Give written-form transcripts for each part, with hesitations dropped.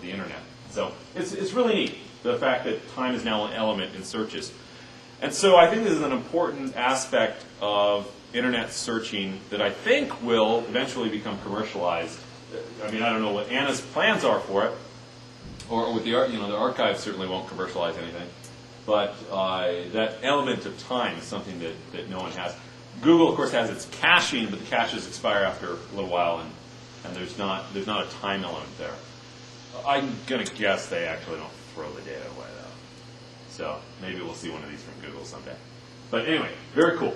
the internet. So it's really neat, the fact that time is now an element in searches. And so I think this is an important aspect of internet searching that I think will eventually become commercialized. I mean, I don't know what Anna's plans are for it, or with the archive certainly won't commercialize anything. But that element of time is something that no one has. Google, of course, has its caching, but the caches expire after a little while, and there's not a time element there. I'm going to guess they actually don't throw the data away, though. So maybe we'll see one of these from Google someday. But anyway, very cool.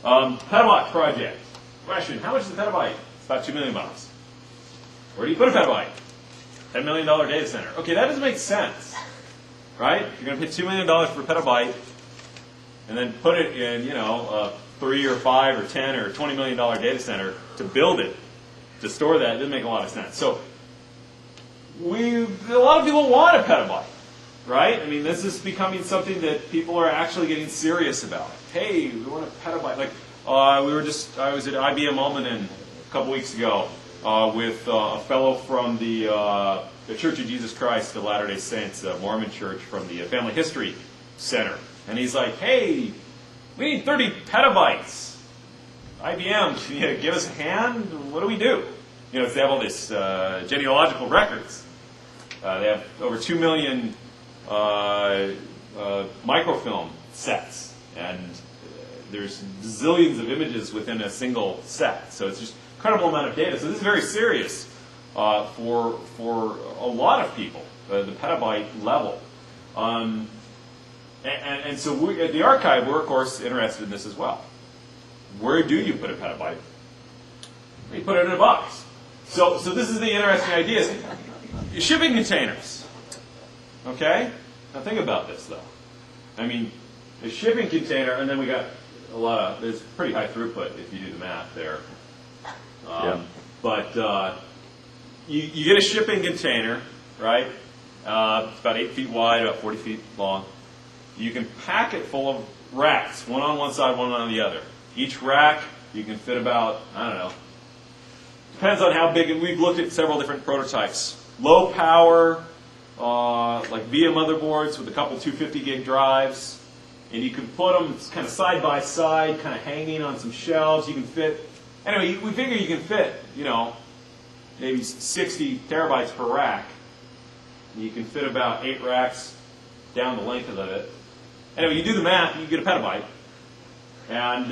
Petabyte project. Question, how much is a petabyte? It's about $2 million. Where do you put a petabyte? $10 million data center. Okay, that doesn't make sense. Right? You're going to pay $2 million for a petabyte and then put it in, a $3 or $5 or $10 or $20 million data center to build it, to store that. It doesn't make a lot of sense. So a lot of people want a petabyte, right? I mean, this is becoming something that people are actually getting serious about. Hey, we want a petabyte. Like, I was at IBM Almaden a couple weeks ago with a fellow from the Church of Jesus Christ of Latter-day Saints, a Mormon church, from the Family History Center. And he's like, hey, we need 30 petabytes. IBM, can you give us a hand? What do we do? They have all this genealogical records. They have over 2 million microfilm sets. And there's zillions of images within a single set. So it's just an incredible amount of data. So this is very serious for a lot of people, the petabyte level. And so we, at the archive, we're, of course, interested in this as well. Where do you put a petabyte? You put it in a box. So this is the interesting idea. Shipping containers. Okay? Now think about this, though. I mean, a shipping container, and then we got there's pretty high throughput if you do the math there. But you get a shipping container, right? It's about 8 feet wide, about 40 feet long. You can pack it full of racks, one on one side, one on the other. Each rack, you can fit about, I don't know, depends on how big. We've looked at several different prototypes. Low power, like VIA motherboards with a couple 250 gig drives. And you can put them kind of side by side, kind of hanging on some shelves. You can fit, anyway, we figure you can fit, maybe 60 terabytes per rack. You can fit about 8 racks down the length of it. Anyway, you do the math, you get a petabyte. And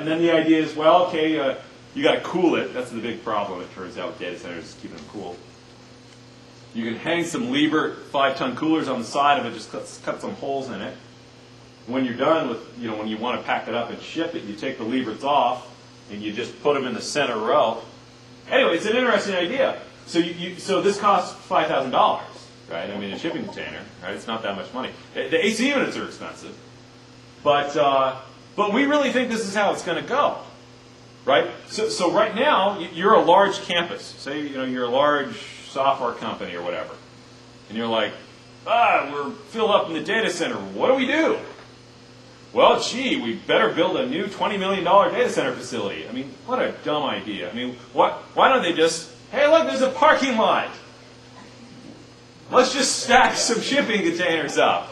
then the idea is, well, okay, you got to cool it. That's the big problem, it turns out, with data centers, is keeping them cool. You can hang some Liebert 5-ton coolers on the side of it, just cut some holes in it. When you're done with, when you want to pack it up and ship it, you take the Lieberts off, and you just put them in the center row. Anyway, it's an interesting idea. So so this costs $5,000, right? I mean, a shipping container, right? It's not that much money. The AC units are expensive, but we really think this is how it's going to go, right? So right now, you're a large campus. Say you're a large software company or whatever, and you're like, we're filled up in the data center. What do we do? Well, gee, we better build a new $20 million data center facility. I mean, what a dumb idea. I mean, why don't they just, hey, look, there's a parking lot. Let's just stack some shipping containers up.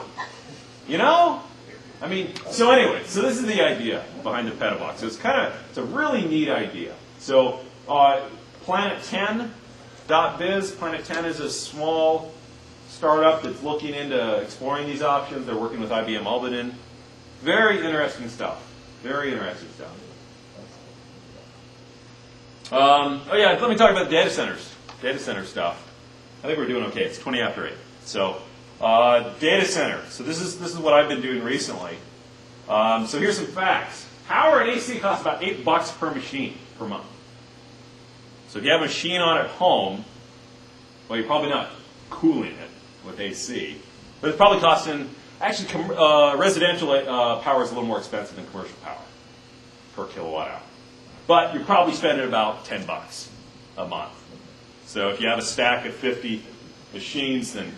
I mean, so anyway, so this is the idea behind the Petabox. So it's a really neat idea. So Planet10.biz, Planet 10 is a small startup that's looking into exploring these options. They're working with IBM Almaden. Very interesting stuff. Very interesting stuff. Let me talk about data centers. Data center stuff. I think we're doing okay. It's 20 after 8. So, data center. So this is what I've been doing recently. So here's some facts. Power and AC costs about $8 per machine per month. So if you have a machine on at home, well, you're probably not cooling it with AC, but it's probably costing. Actually, residential power is a little more expensive than commercial power per kilowatt hour. But you're probably spending about $10 a month. So if you have a stack of 50 machines, then,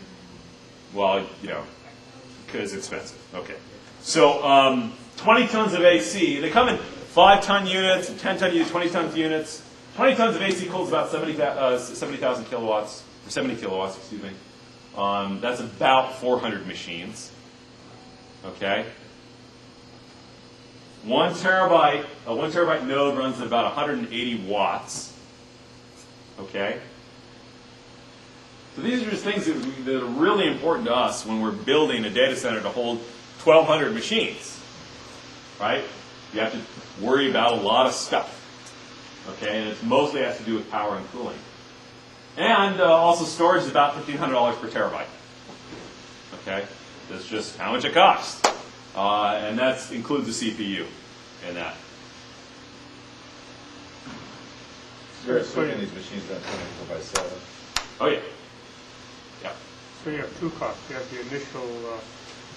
well, because it's expensive. Okay. So 20 tons of AC. They come in 5-ton units, 10-ton units, 20-ton units. 20 tons of AC cools about 70,000 kilowatts. or 70 kilowatts, excuse me. That's about 400 machines. Okay. A 1 terabyte node runs at about 180 watts. Okay. So these are just things that are really important to us when we're building a data center to hold 1,200 machines, right? You have to worry about a lot of stuff, okay? And it mostly has to do with power and cooling. And also storage is about $1,500 per terabyte, okay? That's just how much it costs. And that includes the CPU in that. You're assuming these machines run 24/7. Oh, yeah. Yeah. So you have two costs. You have the initial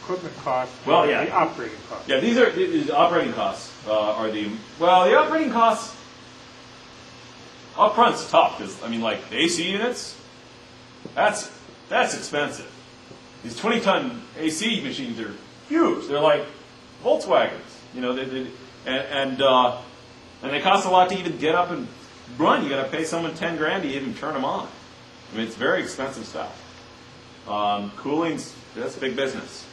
equipment cost Well, and yeah. the operating cost. Yeah, these operating costs are the operating costs up front's tough because I mean like the AC units, that's expensive. These 20-ton AC machines are huge. They're like Volkswagens, you know. And they cost a lot to even get up and run. You got to pay someone 10 grand to even turn them on. I mean, it's very expensive stuff. That's big business.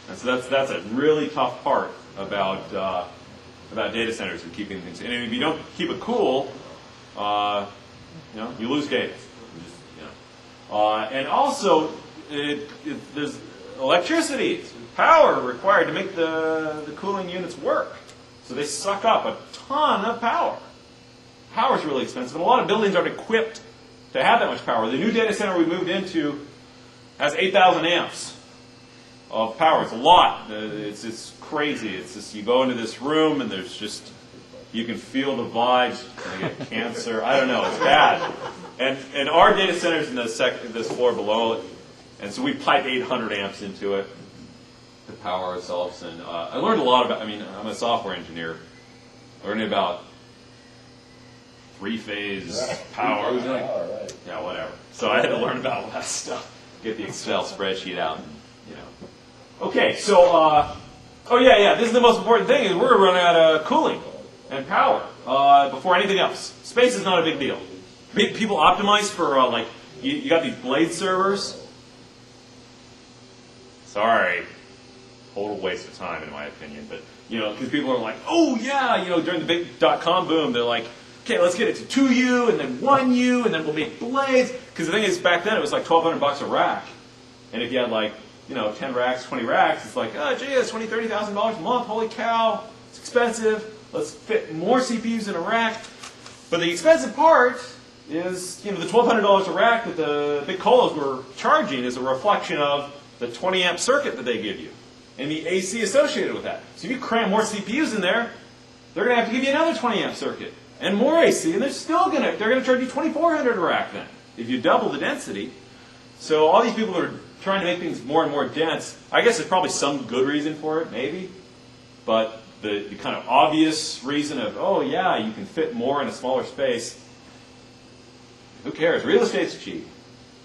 And so that's a really tough part about data centers and keeping things. And if you don't keep it cool, you lose data. And also, there's electricity, power required to make the cooling units work. So they suck up a ton of power. Power is really expensive, and a lot of buildings aren't equipped to have that much power. The new data center we moved into has 8,000 amps of power. It's a lot. It's crazy. It's just you go into this room and there's just you can feel the vibes. You get cancer. I don't know. It's bad. And our data center's in this floor below it, and so we pipe 800 amps into it to power ourselves. And I learned a lot about. I mean, I'm a software engineer. Learning about three-phase power. Right. Yeah, whatever. So I had to learn about all that stuff. Get the Excel spreadsheet out, and, you know. Okay, so, this is the most important thing, is we're going to run out of cooling and power before anything else. Space is not a big deal. People optimize for, you got these blade servers. Sorry. Total waste of time, in my opinion. But, because people are like, oh, yeah, during the big .com boom, they're like, okay, let's get it to 2U and then 1U and then we'll make blades. Because the thing is, back then it was like $1,200 a rack. And if you had 10 racks, 20 racks, it's like, oh, gee, it's $20,000, $30,000 a month. Holy cow, it's expensive. Let's fit more CPUs in a rack. But the expensive part is, the $1,200 a rack that the big colos were charging is a reflection of the 20 amp circuit that they give you and the AC associated with that. So if you cram more CPUs in there, they're going to have to give you another 20 amp circuit and more AC, and they're going to charge you $2,400 a rack then if you double the density. So all these people are trying to make things more and more dense. I guess there's probably some good reason for it, maybe, but the kind of obvious reason of, oh yeah, you can fit more in a smaller space, who cares? Real estate's cheap.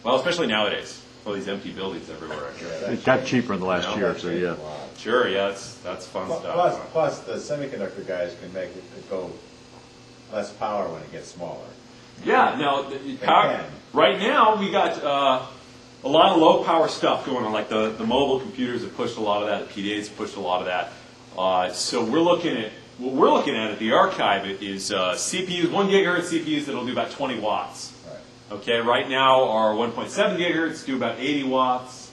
Well, especially nowadays. All these empty buildings everywhere. It got cheaper in the last year, so yeah. Sure, yeah, that's fun stuff. Plus, the semiconductor guys can make it go less power when it gets smaller. Yeah, now, right now we got a lot of low power stuff going on, like the mobile computers have pushed a lot of that, the PDAs have pushed a lot of that. So what we're looking at the archive is CPUs, 1 gigahertz CPUs that'll do about 20 watts. Okay, right now our 1.7 gigahertz do about 80 watts.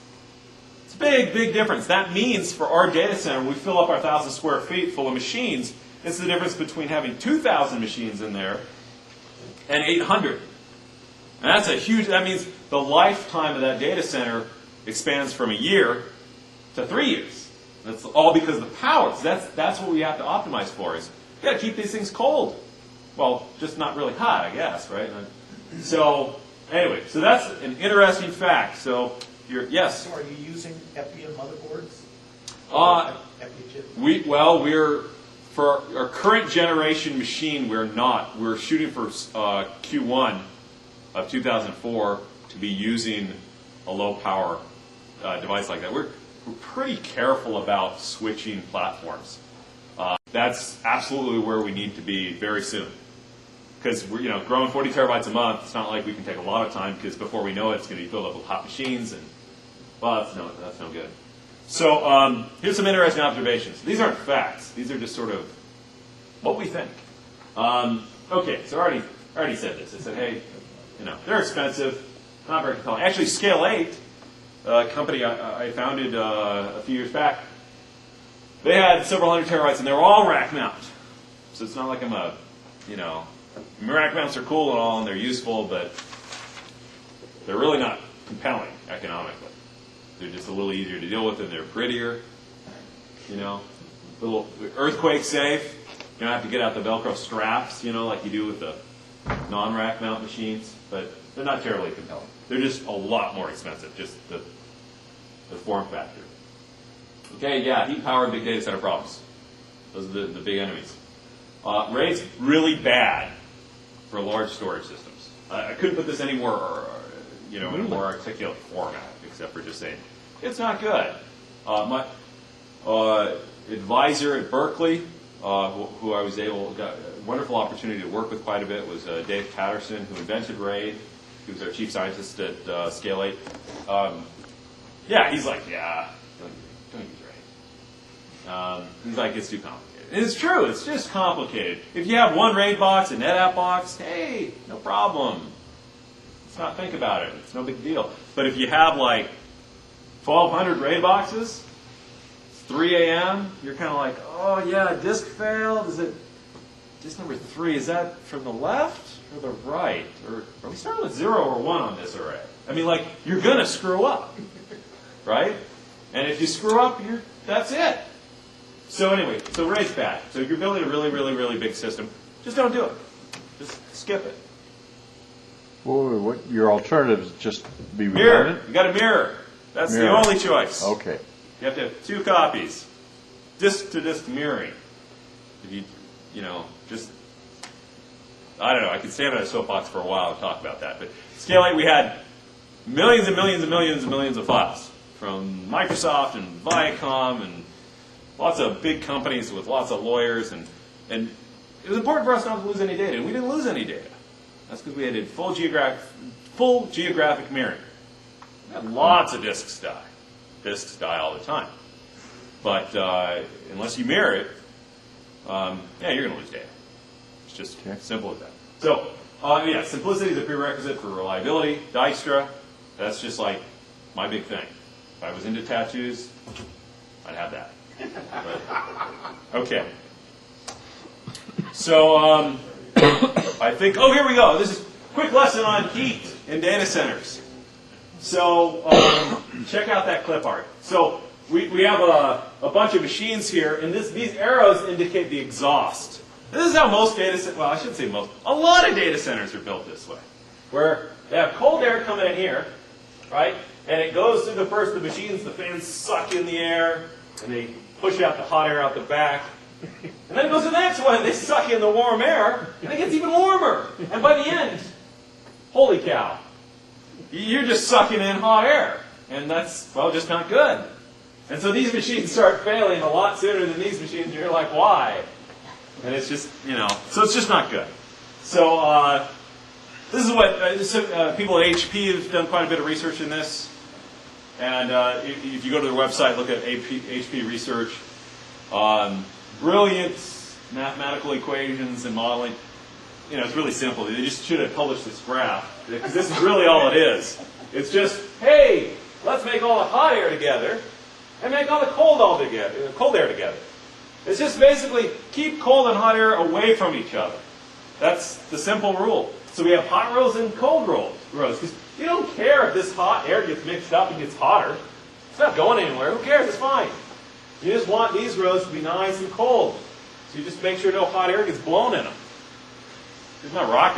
It's a big difference. That means for our data center, when we fill up our 1,000 square feet full of machines, it's the difference between having 2,000 machines in there and 800. And that means the lifetime of that data center expands from a year to 3 years. That's all because of the power. So that's what we have to optimize for is you got to keep these things cold. Well, just not really hot, I guess, right? So anyway, so that's an interesting fact. So yes. So are you using EPI motherboards? EPI chips? We're for our current generation machine. We're not. We're shooting for Q1 of 2004 to be using a low power device like that. We're pretty careful about switching platforms. That's absolutely where we need to be very soon. because we're growing 40 terabytes a month. It's not like we can take a lot of time because before we know it, it's going to be filled up with hot machines, and well, that's no good. So here's some interesting observations. These aren't facts. These are just sort of what we think. Okay, so I already said this. I said, hey, they're expensive, not very compelling. Actually, Scale 8, a company I founded a few years back, they had several hundred terabytes, and they were all rack mount. So it's not like rack mounts are cool and all, and they're useful, but they're really not compelling economically. They're just a little easier to deal with, and they're prettier. Little earthquake safe. You don't have to get out the Velcro straps, like you do with the non-rack mount machines. But they're not terribly compelling. They're just a lot more expensive, just the form factor. Okay, yeah, heat power and big data center problems. Those are the big enemies. RAID's really bad for large storage systems. I couldn't put this any more, in a more articulate format, except for just saying it's not good. My advisor at Berkeley, who I got a wonderful opportunity to work with quite a bit, was Dave Patterson, who invented RAID. He was our chief scientist at Scale 8. He's like, don't use RAID. He's like, it's too complicated. And it's true, it's just complicated. If you have one RAID box, a NetApp box, hey, no problem. Let's not think about it. It's no big deal. But if you have like 1,200 RAID boxes, it's 3 a.m., you're kind of like, oh yeah, disk failed. Is it disk number 3? Is that from the left or the right? Or are we starting with 0 or 1 on this array? I mean, like, you're going to screw up, right? And if you screw up, that's it. So anyway, so RAID's bad. So if you're building a really, really, really big system, just don't do it. Just skip it. Well, what your alternative is just be Mirror. redundant? You got a mirror. That's the only choice. Okay. You have to have 2 copies. Disk-to-disk mirroring. If you just, I don't know, I could stand on a soapbox for a while and talk about that. But Scale 8, we had millions and millions and millions and millions of files from Microsoft and Viacom and lots of big companies with lots of lawyers. And it was important for us not to lose any data. And we didn't lose any data. That's because we had full geographic mirroring. We had lots of disks die. Disks die all the time. But unless you mirror it, you're going to lose data. It's just simple as that. So, simplicity is a prerequisite for reliability. Dijkstra, that's just like my big thing. If I was into tattoos, I'd have that. But, okay. So, I think, here we go. This is a quick lesson on heat in data centers. So, check out that clip art. So, we have a bunch of machines here, and these arrows indicate the exhaust. This is how most data centers, well, I shouldn't say most, a lot of data centers are built this way, where they have cold air coming in here, right? And it goes through the machines, the fans suck in the air, and they push out the hot air out the back. And then it goes to the next one, and they suck in the warm air, and it gets even warmer. And by the end, holy cow, you're just sucking in hot air. And that's, just not good. And so these machines start failing a lot sooner than these machines, and you're like, why? And it's just, so it's just not good. So this is what, people at HP have done quite a bit of research in this. And if you go to their website, look at HP research, brilliant mathematical equations and modeling. It's really simple. They just should have published this graph, because this is really all it is. It's just, hey, let's make all the hot air together and make all the cold air together. It's just basically keep cold and hot air away from each other. That's the simple rule. So we have hot rows and cold rows. Because you don't care if this hot air gets mixed up and gets hotter. It's not going anywhere. Who cares? It's fine. You just want these rows to be nice and cold. So you just make sure no hot air gets blown in them. It's not rocket